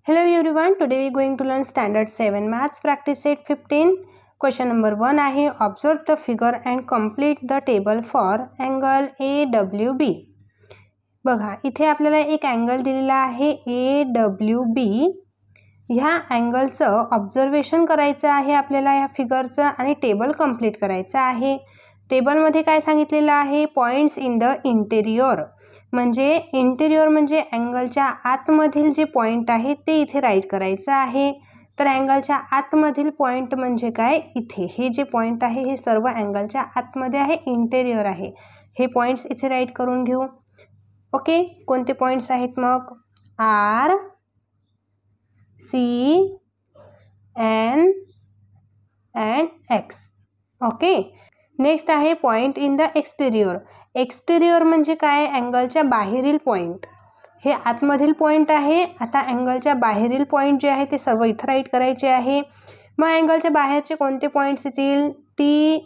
Hello everyone, today we are going to learn standard 7 maths practice set 15. Question number 1 आहे observe the figure and complete the table for angle AWB. बघा इथे आपल्याला एक angle दिलेला आहे AWB. ह्या अँगलचं observation करायचं आहे आपल्याला या फिगरचं आणि टेबल कंप्लीट करायचं आहे. टेबलमध्ये काय सांगितलेलं आहे पॉइंट्स इन द इंटेरियर म्हणजे इंटेरियर म्हणजे अँगलच्या आतमधील जे पॉइंट आहे ते इथे राईट करायचं आहे. तर अँगलच्या आतमधील पॉइंट म्हणजे काय इथे हे जे पॉइंट आहे हे सर्व अँगलच्या आतमध्ये आहे इंटेरियर आहे. हे पॉइंट्स इथे राईट करून घेऊ. ओके कोणते पॉइंट्स आहेत मग R C N and X. Okay next आहे point in the exterior. Exterior म्हणजे काय अँगलच्या बाहेरील पॉइंट. हे आतमधील पॉइंट आहे. आता अँगलच्या बाहेरील पॉइंट जे आहे ते सर्व इथं राईट करायचे आहे. मग अँगलच्या बाहेरचे कोणते पॉइंट्स येतील टी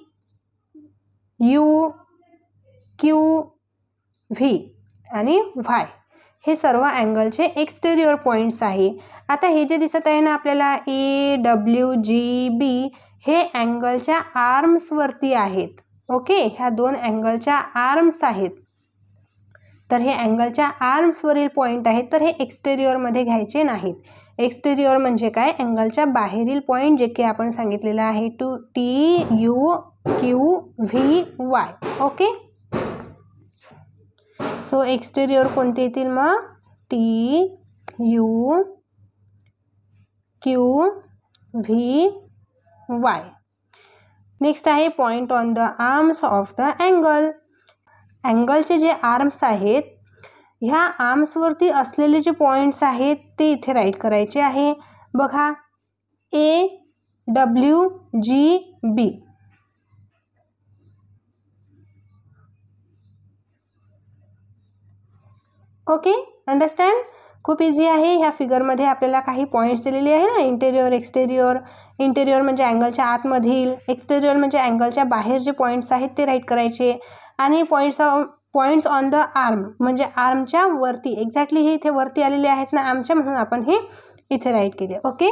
यू क्यू व्ही आणि व्हाय हे सर्व अँगलचे एक्सटेरियर पॉइंट्स आहे. आता हे जे दिसत आहे ना आपल्याला AWGB हे अँगलच्या आर्म्सवरती आहेत. ओके ह्या दोन अँगलच्या आर्म्स आहेत. तर हे अँगलच्या आर्म्सवरील पॉइंट आहेत तर हे एक्सटेरियरमध्ये घ्यायचे नाहीत. एक्सटेरियर म्हणजे काय अँगलच्या बाहेरील पॉइंट जे की आपण सांगितलेलं आहे T U Q V Y. Okay so exterior कोणते येतील मग T U Q V Y. Next आहे point on the arms of the angle. अँगलचे जे आर्म्स आहेत ह्या आर्म्सवरती असलेले जे पॉइंट्स आहेत ते इथे राईट करायचे आहे. बघा AWGB. ओके अंडरस्टँड खूप इझी आहे. ह्या फिगरमध्ये आपल्याला काही पॉईंट्स दिलेले आहे ना इंटेरियर एक्सटेरियर. इंटेरियर म्हणजे अँगलच्या आतमधील एक्सटेरियर म्हणजे अँगलच्या बाहेर जे पॉईंट्स आहेत ते राईट करायचे आणि पॉईंट्स ऑन द आर्म म्हणजे आर्मच्या वरती एक्झॅक्टली हे इथे वरती आलेले आहेत ना आर्मच्या म्हणून आपण हे इथे राईट केले. ओके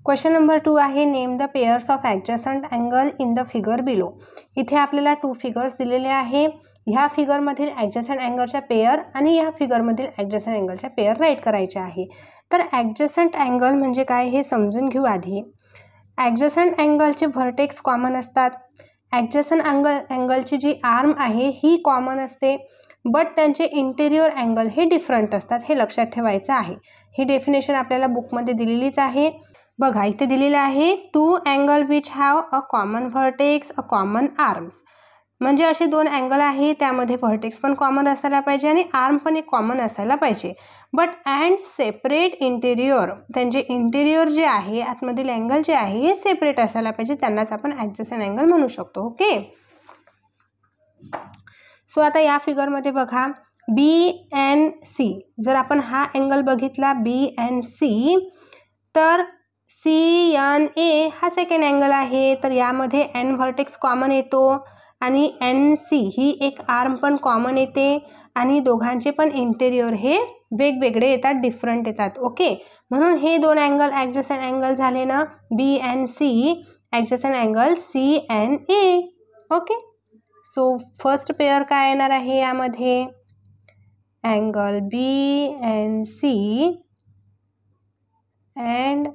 क्वेश्चन नंबर 2 आहे name the pairs of adjacent angle in the figure below. इथे आपल्याला 2 फिगर्स दिलेले आहे. ह्या फिगरमधील ॲडजसंट अँगलच्या पेयर आणि ह्या फिगरमधील ॲडजसंट अँगलच्या पेयर राईट करायच्या आहे. तर ॲडजसंट अँगल म्हणजे काय हे समजून घेऊ आधी. ॲडजसंट अँगलचे व्हर्टेक्स कॉमन असतात. ॲडजसंट अँगलची जी आर्म आहे ही कॉमन असते बट त्यांचे इंटेरियर अँगल हे डिफरंट असतात. हे लक्षात ठेवायचं आहे. ही डेफिनेशन आपल्याला बुकमध्ये दिलेलीच आहे. बघा इथे दिलेलं आहे 2 angle which have a common vertex a common arms. म्हणजे असे 2 अँगल आहे त्यामध्ये व्हर्टेक्स पण कॉमन असायला पाहिजे आणि आर्म पण एक कॉमन असायला पाहिजे. बट अँड सेपरेट इंटेरियर त्यांचे इंटेरियर जे आहे आतमधील अँगल जे आहे हे सेपरेट असायला पाहिजे. त्यांनाच आपण ॲडजसंट अँगल म्हणू शकतो. ओके सो आता या फिगरमध्ये बघा BNC. जर आपण हा अँगल बघितला BNC तर CNA हा सेकंड अँगल आहे. तर यामध्ये N व्हर्टेक्स कॉमन येतो आणि NC ही एक आर्म पण कॉमन येते आणि दोघांचे पण इंटेरियर हे वेगवेगळे येतात डिफरंट येतात. ओके म्हणून हे 2 अँगल ॲडजसंट अँगल झाले ना BNC adjacent angle CNA. Okay so first pair काय येणार आहे यामध्ये angle BNC and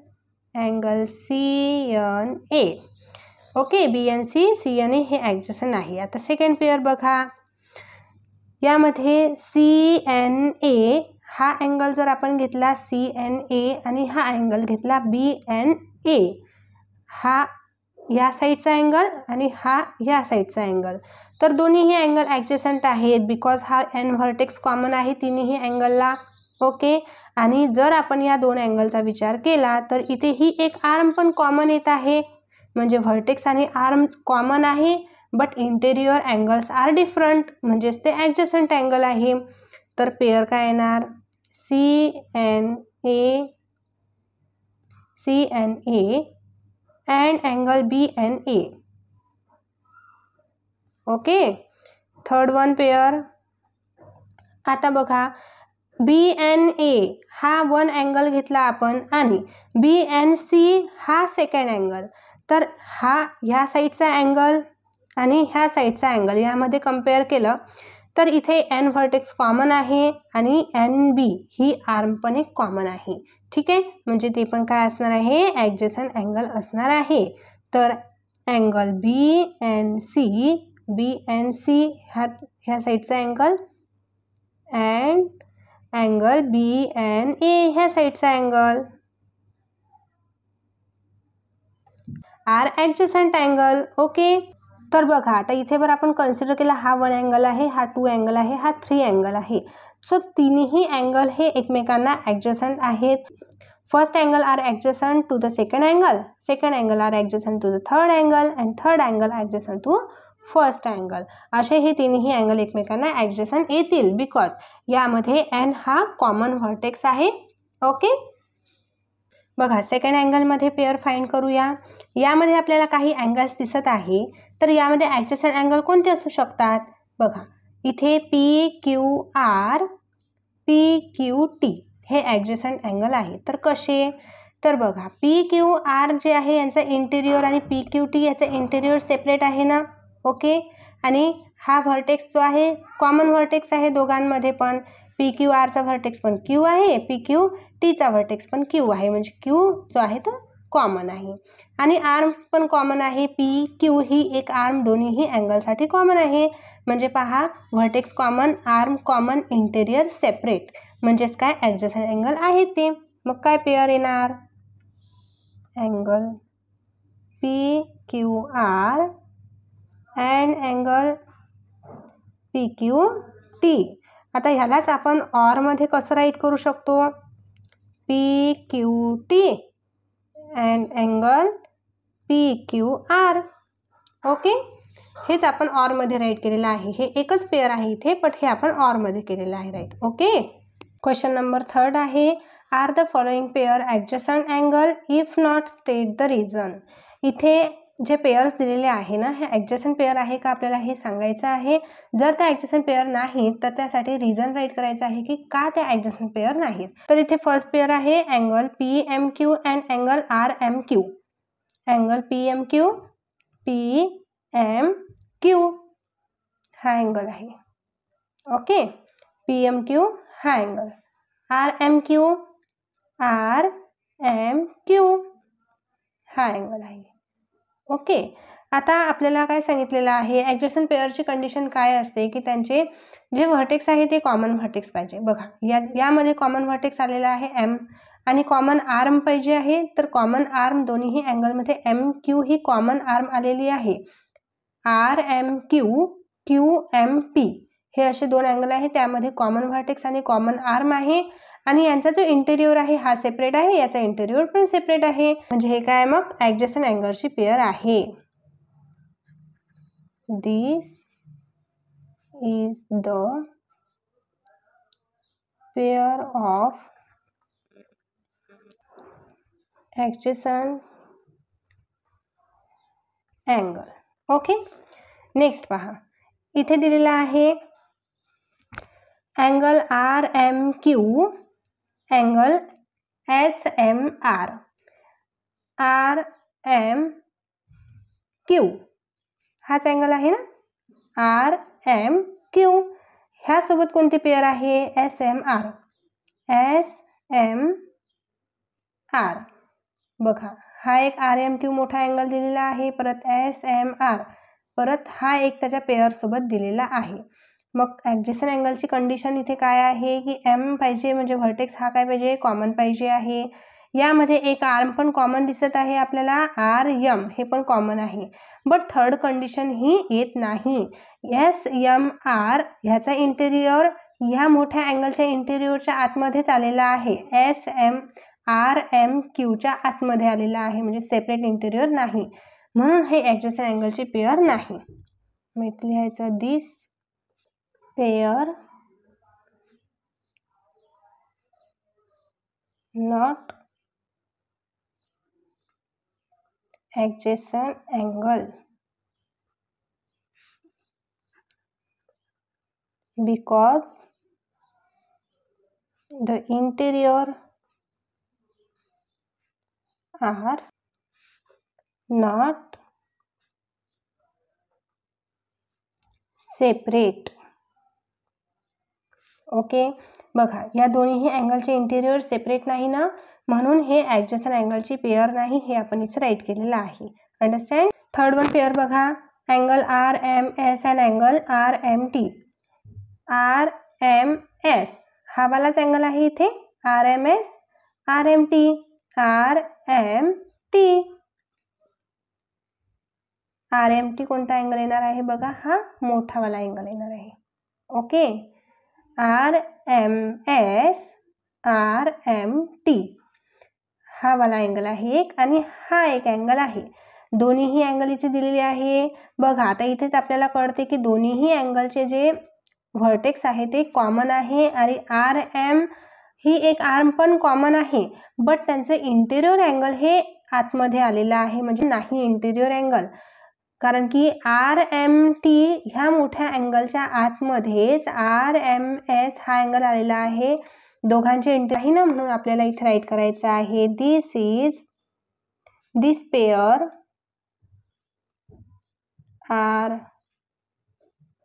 angle CNA. Okay BNC CNA हे ॲडजसंट आहे. आता सेकंड पेयर बघा यामध्ये CNA हा अँगल जर आपण घेतला CNA आणि हा अँगल घेतला BNA. हा या साईडचा अँगल आणि हा ह्या साईडचा अँगल. तर दोन्हीही अँगल ॲडजसंट आहेत बिकॉज हा N व्हर्टेक्स कॉमन आहे तिन्ही अँगलला. ओके आणि जर आपण या 2 अँगलचा विचार केला तर इथे ही एक आर्म पण कॉमन येत आहे म्हणजे व्हर्टेक्स आणि आर्म कॉमन आहे but interior angles are different म्हणजेच ते ॲडजसंट अँगल आहे. तर पेयर काय येणार CNA and angle BNA. Okay third one pair. आता बघा BNA हा वन अँगल घेतला आपण आणि BNC हा सेकंड अँगल, तर हा ह्या साईडचा अँगल आणि ह्या साईडचा अँगल यामध्ये कम्पेअर केलं तर इथे N व्हर्टेक्स कॉमन आहे आणि NB ही आर्म पण एक कॉमन आहे. ठीक आहे, म्हणजे ते पण काय असणार आहे, ॲडजसंट अँगल असणार आहे. तर अँगल BNC ह्या साईडचा अँगल अँड अँगल BNA ह्या साईडचा अँगल आर ॲडजसंट अँगल. ओके, तर बघा आता इथे बरं आपण कन्सिडर केला हा वन अँगल आहे, हा टू अँगल आहे, हा थ्री अँगल आहे. सो तिन्ही अँगल हे एकमेकांना ॲडजसंट आहेत. First angle are adjacent to the second angle are adjacent to the third angle and third angle adjacent to first angle. असे हे तिन्ही अँगल एकमेकांना ॲडजसंट येतील बिकॉज यामध्ये N हा कॉमन व्हर्टेक्स आहे. ओके, बघा सेकंड अँगलमध्ये पेअर फाइंड करूया. यामध्ये आपल्याला काही अँगल्स दिसत आहे, तर यामध्ये ॲडजसंट अँगल कोणते असू शकतात? बघा इथे PQR PQT हे ॲडजसंट अँगल आहे. तर कसे? तर बघा PQR जे आहे यांचा इंटेरियर आणि PQT याचा इंटेरियर सेपरेट आहे ना. ओके, आणि हा व्हर्टेक्स जो आहे कॉमन व्हर्टेक्स आहे दोघांमध्ये पण. PQRचा व्हर्टेक्स पण Q आहे, PQTचा व्हर्टेक्स पण Q आहे, म्हणजे Q जो आहे तो कॉमन आहे. आणि आर्म्स पण कॉमन आहे, PQ ही एक आर्म दोन्हीही अँगलसाठी कॉमन आहे. म्हणजे पहा vertex common, arm common, interior separate, म्हणजेच काय ॲडजसंट अँगल आहे ते. मग काय पेअर येणार? Angle PQR and angle PQT. आता ह्यालाच आपण ऑरमध्ये कसं राईट करू शकतो? PQT and angle PQR. Okay, हेच आपण ऑरमध्ये राईट केलेलं आहे. हे एकच पेअर आहे इथे, पण हे आपण ऑरमध्ये केलेलं आहे राईट. ओके, क्वेश्चन नंबर 3 आहे, are the following pair adjacent angle if not state the reason. इथे जे पेअर्स दिलेले आहे ना, हे ॲडजसंट पेअर आहे का आपल्याला हे सांगायचं आहे. जर त्या ॲडजसंट पेअर नाहीत तर त्यासाठी रिझन राईट करायचं आहे की का त्या ॲडजसंट पेअर नाहीत. तर इथे फर्स्ट पेअर आहे angle PMQ and angle RMQ. Angle PMQ हा अँगल आहे. ओके, PMQ हा अँगल, RMQ हा अँगल आहे. ओके, आता आपल्याला काय सांगितलेलं आहे, ॲडजसंट पेअरची कंडिशन काय असते की त्यांचे जे व्हर्टेक्स आहे ते कॉमन व्हर्टेक्स पाहिजे. बघा यामध्ये कॉमन व्हर्टेक्स आलेला आहे M आणि कॉमन आर्म पाहिजे आहे. तर कॉमन आर्म दोन्हीही अँगलमध्ये MQ ही कॉमन आर्म आलेली आहे. RMQ QMP हे असे दोन अँगल आहे, त्यामध्ये कॉमन व्हर्टेक्स आणि कॉमन आर्म आहे. आणि यांचा जो इंटेरियर आहे हा सेपरेट आहे, याचा इंटेरियर पण सेपरेट आहे. म्हणजे हे काय मग ॲडजसंट अँगलची पेअर आहे. This is the pair of adjacent angle. Okay, next पहा इथे दिलेला आहे angle RMQ angle SMR. RMQ हाच अँगल आहे ना, RMQ. ह्यासोबत कोणती पेअर आहे? SMR. बघा हा एक RMQ मोठा अँगल दिलेला आहे, परत SMR, परत हा एक त्याच्या पेअरसोबत दिलेला आहे. मग ॲडजसंट अँगलची कंडिशन इथे काय आहे की M पाहिजे, म्हणजे व्हर्टेक्स हा काय पाहिजे, कॉमन पाहिजे आहे. यामध्ये एक आर्म पण कॉमन दिसत आहे आपल्याला, RM हे पण कॉमन आहे. बट थर्ड कंडिशन ही येत नाही. SMR ह्याचा इंटेरियर ह्या मोठ्या अँगलच्या इंटेरियरच्या आतमध्येच आलेला आहे, RMQच्या आतमध्ये आलेला आहे, म्हणजे सेपरेट इंटेरियर नाही, म्हणून हे ॲडजसंट अँगलची पेअर नाही. मग लिहायचं this pair not adjacent angle because The interior are not separate. Okay, बघा या दोन्हीही अँगलचे इंटेरियर सेपरेट नाही ना, म्हणून हे ॲडजसंट अँगलची पेअर नाही, हे आपण इथे राईट केलेलं आहे. अंडरस्टँड. थर्ड वन पेअर बघा, angle R M S and angle R M T. R M S हा वालाच अँगल आहे इथे, R M S R M T. R M T, R M T कोणता अँगल येणार आहे बघा, हा मोठावाला अँगल येणार आहे. Okay, R M S R M T हा वाला अँगल आहे एक, आणि हा एक अँगल आहे. दोन्हीही अँगल इथे दिलेले आहे. बघा आता इथेच आपल्याला कळते की दोन्हीही अँगलचे जे व्हर्टेक्स आहे ते कॉमन आहे, आणि आर एम ही एक आर्म पण कॉमन आहे, बट त्यांचं इंटेरियर अँगल हे आतमध्ये आलेलं आहे, म्हणजे नाही इंटेरियर अँगल. कारण की आर एम टी ह्या मोठ्या अँगलच्या आतमध्येच आर एम एस हा अँगल आलेला आहे. दोघांचे इंटेरियर आहे ना, म्हणून आपल्याला इथे राईट करायचं आहे, this pair are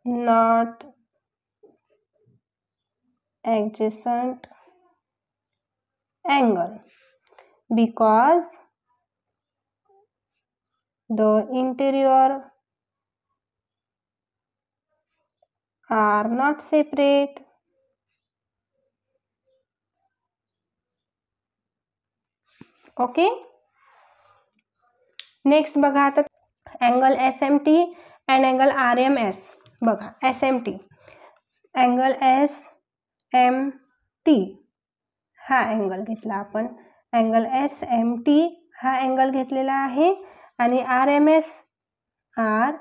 not adjacent angle because the interior are not separate. Okay, next बघा आता angle S M T and angle R M S. बघा S M T, angle S M T हा angle घेतला आपण, angle S M T हा angle घेतलेला आहे, आणि आर एम एस हा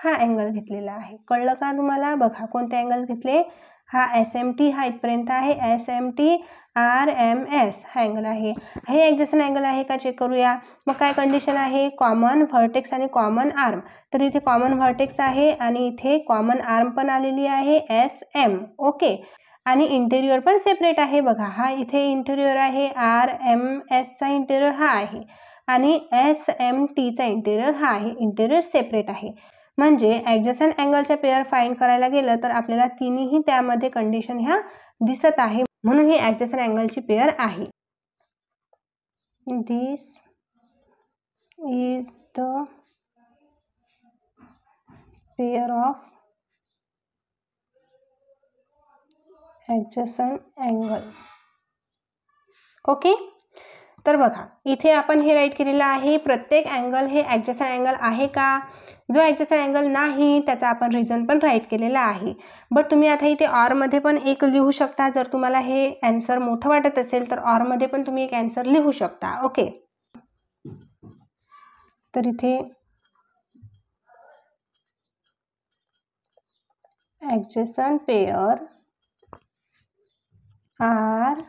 अँगल घेतलेला आहे. कळलं का तुम्हाला? बघा कोणते अँगल घेतले, हा एस एम टी हा इथपर्यंत आहे, S M T R M S हा अँगल आहे. हे ॲडजसंट अँगल आहे का चेक करूया. मग काय कंडिशन आहे, कॉमन व्हर्टेक्स आणि कॉमन आर्म. तर इथे कॉमन व्हर्टेक्स आहे आणि इथे कॉमन आर्म पण आलेली आहे एस एम. ओके, आणि इंटेरियर पण सेपरेट आहे. बघा हा इथे इंटेरियर आहे, आर एम एसचा इंटेरियर हा आहे, आणि एस एम टीचा इंटेरियर हा आहे. इंटेरियर सेपरेट आहे, म्हणजे ॲडजसंट अँगलच्या पेअर फाइंड करायला गेलं तर आपल्याला तिन्ही त्यामध्ये कंडिशन ह्या दिसत आहे, म्हणून ही ॲडजसंट अँगलची पेअर आहे. This is the pair of adjacent angle. Okay, तर बघा इथे आपण हे राईट केलेलं आहे, प्रत्येक अँगल हे ॲडजसंट अँगल आहे का. जो ॲडजसंट अँगल नाही त्याचा आपण रिझन पण राईट केलेला आहे. बट तुम्ही आता इथे ऑरमध्ये पण एक लिहू शकता, जर तुम्हाला हे आन्सर मोठं वाटत असेल तर ऑरमध्ये पण तुम्ही एक आन्सर लिहू शकता. ओके, तर इथे adjacent pair are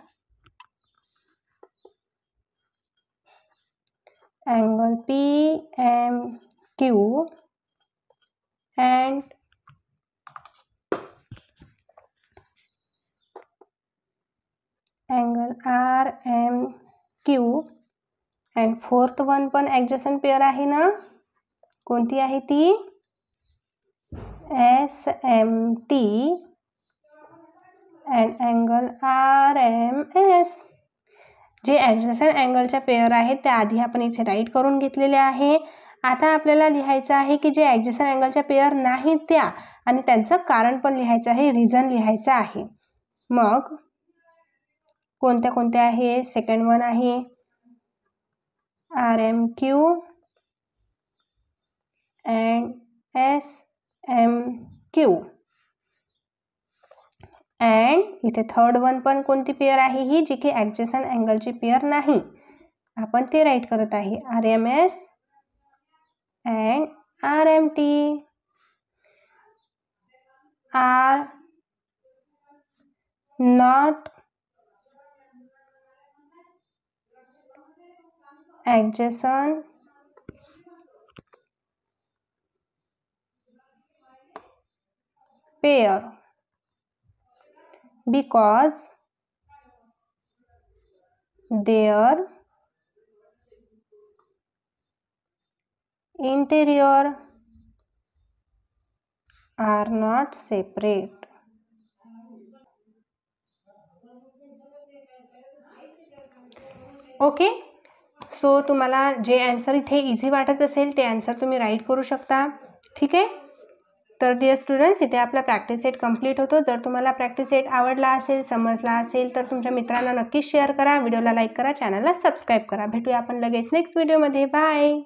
angle PMQ and angle RMQ, and fourth one पण ॲडजसंट पेअर आहे ना, कोणती आहे ती, SMT and angle RMS. जे ॲडजसंट अँगलच्या पेअर आहेत त्या आधी आपण इथे राईट करून घेतलेले आहे. आता आपल्याला लिहायचं आहे की जे ॲडजसंट अँगलच्या पेअर नाहीत त्या, आणि त्यांचं कारण पण लिहायचं आहे, रिझन लिहायचं आहे. मग कोणत्या कोणत्या आहे, सेकंड वन आहे RMQ अँड SMQ, अँड इथे थर्ड वन पण कोणती पेअर आहे ही, जी की ॲडजसंट अँगलची पेअर नाही, आपण ते राईट करत आहे, RMS and RMT are not adjacent pair because their interior are not separate. Okay, so तुम्हाला जे आन्सर इथे इझी वाटत असेल ते आन्सर तुम्ही राईट करू शकता. ठीक आहे. तर डिअर स्टुडंट्स, इथे आपला प्रॅक्टिस सेट कंप्लीट होतो. जर तुम्हाला प्रॅक्टिस सेट आवडला असेल, समजला असेल तर तुमच्या मित्रांना नक्कीच शेअर करा, व्हिडिओला लाईक करा, चॅनलला सबस्क्राईब करा. भेटूया आपण लगेच नेक्स्ट व्हिडिओमध्ये. बाय.